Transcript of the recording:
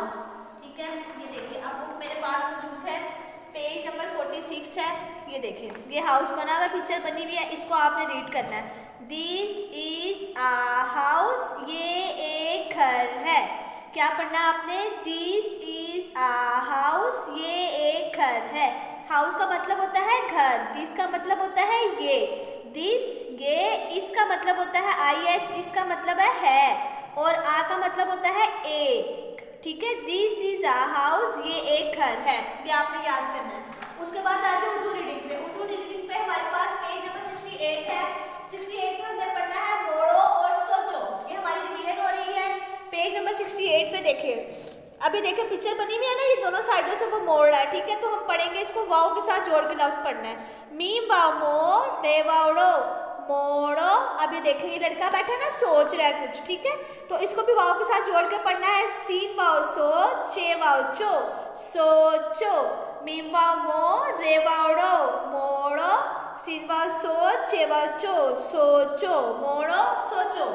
House. ठीक है, ये देखिए अब बुक मेरे पास मौजूद है, पेज नंबर 46 है। ये देखिए ये हाउस बना हुआ, पिक्चर बनी हुई है, इसको आपने रीड करना है। दिस इज अ हाउस, ये एक घर है। क्या पढ़ना आपने? दिस इज अ हाउस, ये एक घर है। हाउस का मतलब होता है घर, दिस का मतलब होता है ये, दिस ये, इसका मतलब होता है IS, इसका मतलब है, और आ का मतलब होता है एक। ठीक है, दिस इज अ हाउस, ये एक घर है, ये आपने याद करना है। उसके बाद आ जाओ उर्दू रीडिंग पे। उर्दू रीडिंग पे हमारे पास पेज नंबर 68 है। 68 में हमने पढ़ना है मोड़ो और सोचो, ये हमारी रिवीजन हो रही है। पेज नंबर 68 पे देखिए, अभी देखिए पिक्चर बनी हुई है ना, ये दोनों साइडों से वो मोड़ रहा है। ठीक है, तो हम पढ़ेंगे इसको वाव के साथ जोड़ के लफ्ज पढ़ना है। मीम वाव मो रे वावड़ो मोड़ो। अब ये देखिए ये लड़का बैठा है ना, सोच रहा है कुछ। ठीक है, तो इसको भी वाव के साथ जोड़ के पढ़ना है। सीन वाव सो, चे वाव चो, सोचो। मीम वाव मो रे वावड़ो मोड़ो, सीन वाव सो, चे वाव चो, सोचो, मोड़ो, सोचो।